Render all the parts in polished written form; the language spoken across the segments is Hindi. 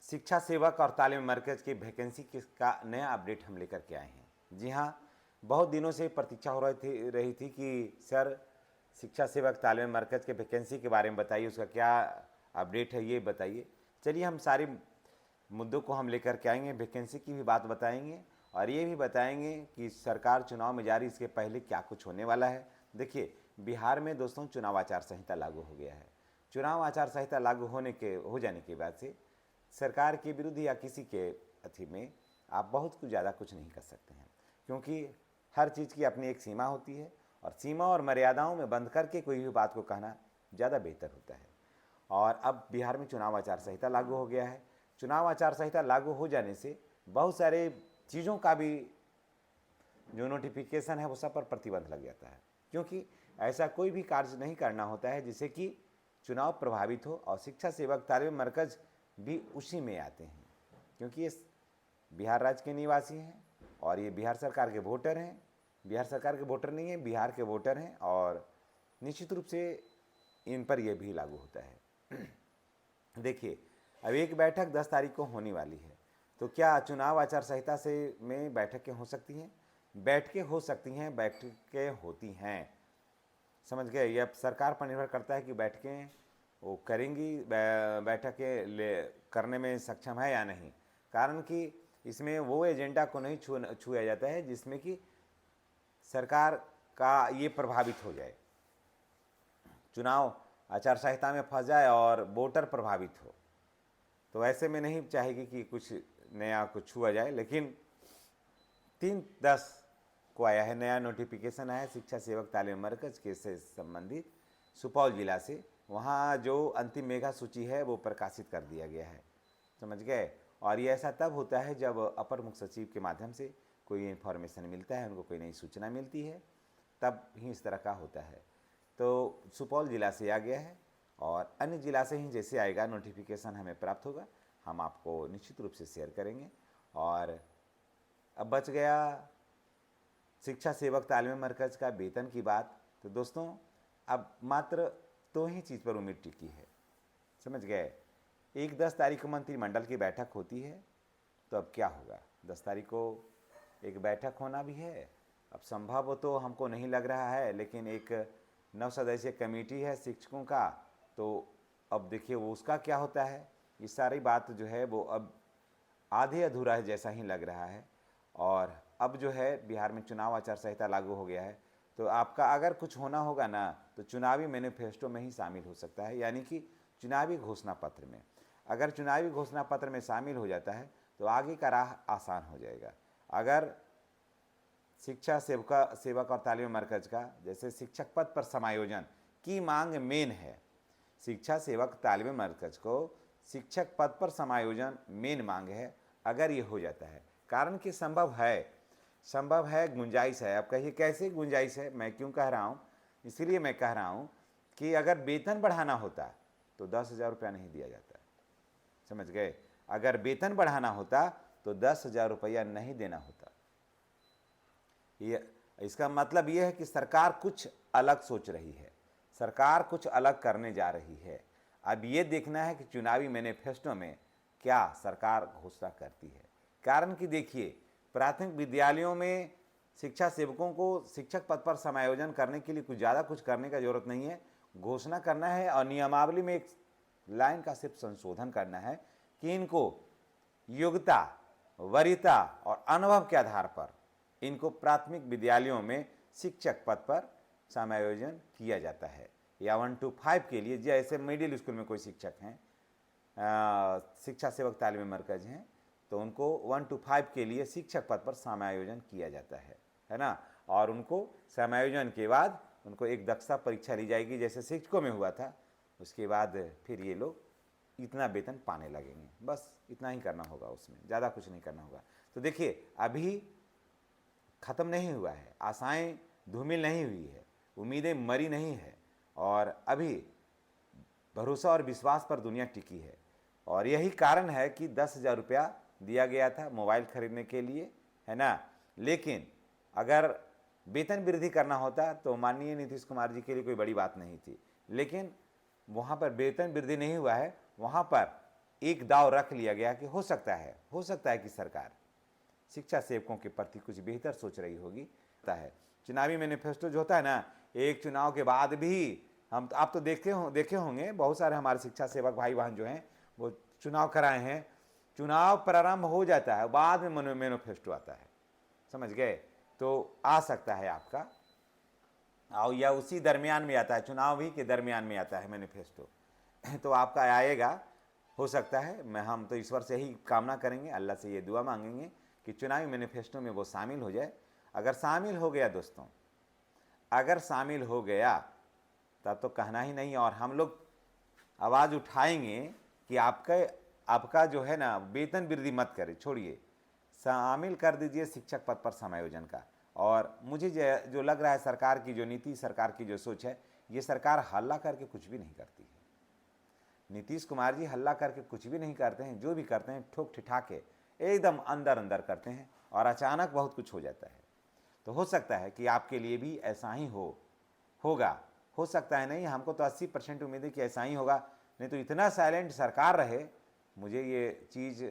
शिक्षा सेवक और तालीम मरकज़ की वैकेंसी का नया अपडेट हम लेकर के आए हैं। जी हाँ, बहुत दिनों से प्रतीक्षा हो रही थी कि सर शिक्षा सेवक तालीम मरकज़ के वैकेंसी के बारे में बताइए, उसका क्या अपडेट है ये बताइए। चलिए हम सारे मुद्दों को हम लेकर के आएंगे, वैकेंसी की भी बात बताएंगे और ये भी बताएंगे कि सरकार चुनाव में जा रही इसके पहले क्या कुछ होने वाला है। देखिए, बिहार में दोस्तों चुनाव आचार संहिता लागू हो गया है। चुनाव आचार संहिता लागू हो जाने के बाद से सरकार के विरुद्ध या किसी के अथी में आप बहुत कुछ ज़्यादा कुछ नहीं कर सकते हैं, क्योंकि हर चीज़ की अपनी एक सीमा होती है और सीमा और मर्यादाओं में बंद करके कोई भी बात को कहना ज़्यादा बेहतर होता है। और अब बिहार में चुनाव आचार संहिता लागू हो गया है। चुनाव आचार संहिता लागू हो जाने से बहुत सारे चीज़ों का भी जो नोटिफिकेशन है वो सब पर प्रतिबंध लग जाता है, क्योंकि ऐसा कोई भी कार्य नहीं करना होता है जिससे कि चुनाव प्रभावित हो, और शिक्षा सेवक तालीम मरकज़ भी उसी में आते हैं, क्योंकि ये बिहार राज्य के निवासी हैं और ये बिहार सरकार के वोटर हैं। बिहार सरकार के वोटर नहीं हैं, बिहार के वोटर हैं, और निश्चित रूप से इन पर यह भी लागू होता है। देखिए, अब एक बैठक 10 तारीख को होने वाली है, तो क्या चुनाव आचार संहिता से में बैठकें हो सकती हैं? बैठकें हो सकती हैं, बैठकें होती हैं, समझ गए। ये अब सरकार पर निर्भर करता है कि बैठकें वो करेंगी, बैठकें ले करने में सक्षम है या नहीं। कारण कि इसमें वो एजेंडा को नहीं छुआ जाता है जिसमें कि सरकार का ये प्रभावित हो जाए, चुनाव आचार संहिता में फंस जाए और वोटर प्रभावित हो। तो ऐसे में नहीं चाहेगी कि कुछ नया कुछ छुआ जाए। लेकिन 3/10 को आया है, नया नोटिफिकेशन आया है शिक्षा सेवक तालीम मरकज़ के से संबंधित सुपौल जिला से। वहाँ जो अंतिम मेगा सूची है वो प्रकाशित कर दिया गया है, समझ गए। और ये ऐसा तब होता है जब अपर मुख्य सचिव के माध्यम से कोई इन्फॉर्मेशन मिलता है, उनको कोई नई सूचना मिलती है, तब ही इस तरह का होता है। तो सुपौल जिला से आ गया है और अन्य जिला से ही जैसे आएगा नोटिफिकेशन हमें प्राप्त होगा, हम आपको निश्चित रूप से शेयर करेंगे। और अब बच गया शिक्षा सेवक तालीम मरकज़ का वेतन की बात। तो दोस्तों, अब मात्र 2 ही चीज़ पर उम्मीद टिकी है, समझ गए। एक 10 तारीख को मंत्रिमंडल की बैठक होती है, तो अब क्या होगा। 10 तारीख को एक बैठक होना भी है, अब संभव हो तो हमको नहीं लग रहा है, लेकिन एक 9 सदस्यीय कमेटी है शिक्षकों का, तो अब देखिए वो उसका क्या होता है। ये सारी बात जो है वो अब आधे अधूरा है जैसा ही लग रहा है। और अब जो है बिहार में चुनाव आचार संहिता लागू हो गया है, तो आपका अगर कुछ होना होगा ना, तो चुनावी मैनिफेस्टो में ही शामिल हो सकता है, यानी कि चुनावी घोषणा पत्र में। अगर चुनावी घोषणा पत्र में शामिल हो जाता है तो आगे का राह आसान हो जाएगा। अगर शिक्षा सेवक और तालीम मरकज़ का जैसे शिक्षक पद पर समायोजन की मांग मेन है, शिक्षा सेवक तालीम मरकज़ को शिक्षक पद पर समायोजन मेन मांग है। अगर ये हो जाता है, कारण कि संभव है, गुंजाइश है। अब कहिए कैसे गुंजाइश है, मैं क्यों कह रहा हूँ, इसलिए मैं कह रहा हूँ कि अगर वेतन बढ़ाना होता तो 10,000 रुपया नहीं दिया जाता, समझ गए। अगर वेतन बढ़ाना होता तो 10,000 रुपया नहीं देना होता। ये इसका मतलब ये है कि सरकार कुछ अलग सोच रही है, सरकार कुछ अलग करने जा रही है। अब ये देखना है कि चुनावी मैनिफेस्टो में क्या सरकार घोषणा करती है। कारण कि देखिए, प्राथमिक विद्यालयों में शिक्षा सेवकों को शिक्षक पद पर समायोजन करने के लिए कुछ ज़्यादा कुछ करने का जरूरत नहीं है, घोषणा करना है और नियमावली में एक लाइन का सिर्फ संशोधन करना है कि इनको योग्यता, वरीयता और अनुभव के आधार पर इनको प्राथमिक विद्यालयों में शिक्षक पद पर समायोजन किया जाता है। या 1 to 5 के लिए, जैसे मिडिल स्कूल में कोई शिक्षक हैं, शिक्षा सेवक तालीम मरकज़ हैं, तो उनको 1 to 5 के लिए शिक्षक पद पर समायोजन किया जाता है ना। और उनको समायोजन के बाद उनको एक दक्षता परीक्षा ली जाएगी, जैसे शिक्षकों में हुआ था। उसके बाद फिर ये लोग इतना वेतन पाने लगेंगे, बस इतना ही करना होगा, उसमें ज़्यादा कुछ नहीं करना होगा। तो देखिए, अभी ख़त्म नहीं हुआ है, आशाएं धूमिल नहीं हुई है, उम्मीदें मरी नहीं है, और अभी भरोसा और विश्वास पर दुनिया टिकी है। और यही कारण है कि 10,000 रुपया दिया गया था मोबाइल खरीदने के लिए, है ना। लेकिन अगर वेतन वृद्धि करना होता तो माननीय नीतीश कुमार जी के लिए कोई बड़ी बात नहीं थी, लेकिन वहाँ पर वेतन वृद्धि नहीं हुआ है, वहाँ पर एक दाव रख लिया गया कि हो सकता है कि सरकार शिक्षा सेवकों के प्रति कुछ बेहतर सोच रही होगी। है चुनावी मैनिफेस्टो जो होता है ना, एक चुनाव के बाद भी हम आप तो देखे होंगे बहुत सारे हमारे शिक्षा सेवक भाई बहन जो हैं वो चुनाव कराए हैं, चुनाव प्रारंभ हो जाता है बाद में मैनिफेस्टो आता है, समझ गए। तो आ सकता है आपका, और या उसी दरमियान में आता है, चुनाव भी के दरमियान में आता है मैनिफेस्टो तो आपका आएगा, हो सकता है। हम तो ईश्वर से ही कामना करेंगे, अल्लाह से ये दुआ मांगेंगे कि चुनावी मैनिफेस्टो में वो शामिल हो जाए। अगर शामिल हो गया दोस्तों, अगर शामिल हो गया तब तो कहना ही नहीं, और हम लोग आवाज़ उठाएंगे कि आपका जो है ना वेतन वृद्धि मत करे, छोड़िए, शामिल कर दीजिए शिक्षक पद पर समायोजन का। और मुझे जो लग रहा है सरकार की जो नीति, सरकार की जो सोच है, ये सरकार हल्ला करके कुछ भी नहीं करती है। नीतीश कुमार जी हल्ला करके कुछ भी नहीं करते हैं, जो भी करते हैं ठोक ठिठा के एकदम अंदर अंदर करते हैं और अचानक बहुत कुछ हो जाता है। तो हो सकता है कि आपके लिए भी ऐसा ही होगा, हो सकता है नहीं, हमको तो 80% उम्मीद है कि ऐसा ही होगा, नहीं तो इतना साइलेंट सरकार रहे, मुझे ये चीज़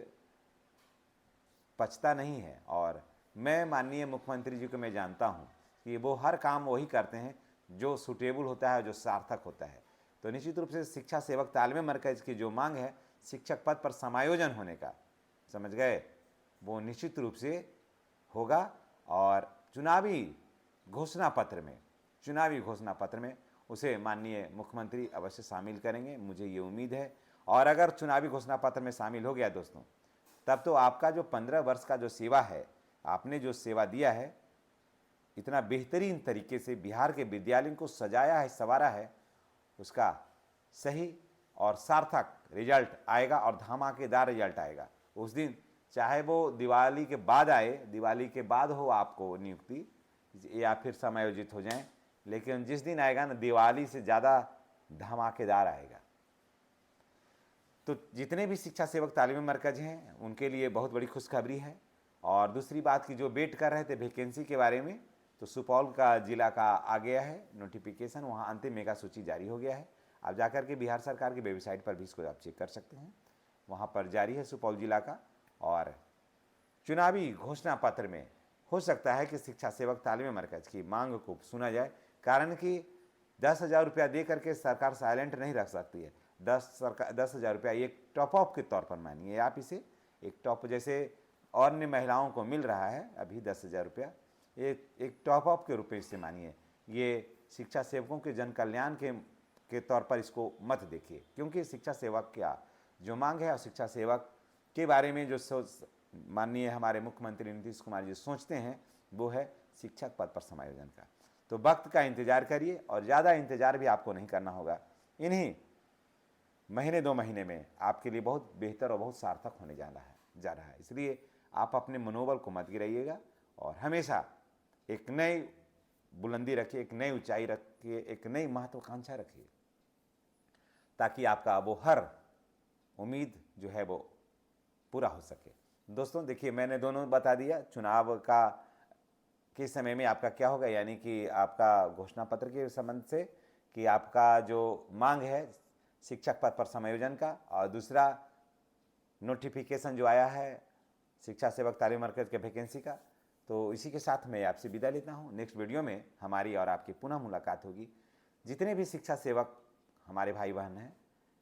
पचता नहीं है। और मैं माननीय मुख्यमंत्री जी को मैं जानता हूँ कि वो हर काम वही करते हैं जो सूटेबल होता है, जो सार्थक होता है। तो निश्चित रूप से शिक्षा सेवक तालमेल मरकज़ की जो मांग है शिक्षक पद पर समायोजन होने का, समझ गए, वो निश्चित रूप से होगा। और चुनावी घोषणा पत्र में उसे माननीय मुख्यमंत्री अवश्य शामिल करेंगे, मुझे ये उम्मीद है। और अगर चुनावी घोषणा पत्र में शामिल हो गया दोस्तों, तब तो आपका जो 15 वर्ष का जो सेवा है, आपने जो सेवा दिया है, इतना बेहतरीन तरीके से बिहार के विद्यालयों को सजाया है, संवारा है, उसका सही और सार्थक रिजल्ट आएगा और धमाकेदार रिजल्ट आएगा उस दिन। चाहे वो दिवाली के बाद आए, दिवाली के बाद हो आपको नियुक्ति या फिर समायोजित हो जाए, लेकिन जिस दिन आएगा ना, दिवाली से ज़्यादा धमाकेदार आएगा। तो जितने भी शिक्षा सेवक तालीमी मरकज़ हैं उनके लिए बहुत बड़ी खुशखबरी है। और दूसरी बात की जो वेट कर रहे थे वैकेंसी के बारे में, तो सुपौल का जिला का आ गया है नोटिफिकेशन, वहाँ अंतिम मेगा सूची जारी हो गया है। आप जाकर के बिहार सरकार की वेबसाइट पर भी इसको आप चेक कर सकते हैं, वहाँ पर जारी है सुपौल जिला का। और चुनावी घोषणा पत्र में हो सकता है कि शिक्षा सेवक तालीमी मरकज़ की मांग को सुना जाए, कारण कि 10,000 रुपया दे करके सरकार साइलेंट नहीं रख सकती है। 10,000 रुपया एक टॉप अप के तौर पर मानिए आप इसे, एक टॉप, जैसे अन्य महिलाओं को मिल रहा है अभी 10,000 रुपया, एक टॉप अप के रूप में इसे मानिए। ये शिक्षा सेवकों के जन कल्याण के तौर पर इसको मत देखिए, क्योंकि शिक्षा सेवक क्या जो मांग है और शिक्षा सेवक के बारे में जो सोच माननीय हमारे मुख्यमंत्री नीतीश कुमार जी सोचते हैं, वो है शिक्षक पद पर समायोजन का। तो वक्त का इंतजार करिए, और ज़्यादा इंतजार भी आपको नहीं करना होगा। इन्हीं महीने 2 महीने में आपके लिए बहुत बेहतर और बहुत सार्थक होने जा रहा है। इसलिए आप अपने मनोबल को मत गिराइएगा और हमेशा एक नई बुलंदी रखिए, एक नई ऊंचाई रखिए, एक नई महत्वाकांक्षा रखिए, ताकि आपका वो हर उम्मीद जो है वो पूरा हो सके। दोस्तों देखिए, मैंने दोनों बता दिया, चुनाव के समय में आपका क्या होगा, यानी कि आपका घोषणा पत्र के संबंध से कि आपका जो मांग है शिक्षक पद पर समायोजन का, और दूसरा नोटिफिकेशन जो आया है शिक्षा सेवक तालीम मरकज़ के वैकेंसी का। तो इसी के साथ मैं आपसे विदा लेता हूँ। नेक्स्ट वीडियो में हमारी और आपकी पुनः मुलाकात होगी। जितने भी शिक्षा सेवक हमारे भाई बहन हैं,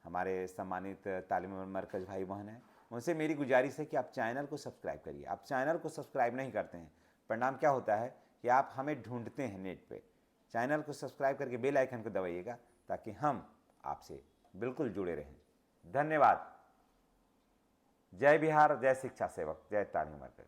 हमारे सम्मानित तालीम मरकज़ भाई बहन हैं, उनसे मेरी गुजारिश है कि आप चैनल को सब्सक्राइब करिए। आप चैनल को सब्सक्राइब नहीं करते हैं, परिणाम क्या होता है कि आप हमें ढूंढते हैं नेट पे। चैनल को सब्सक्राइब करके बेल आइकन को दबाइएगा, ताकि हम आपसे बिल्कुल जुड़े रहें। धन्यवाद। जय बिहार, जय शिक्षा सेवक, जय तालीम मरकज़।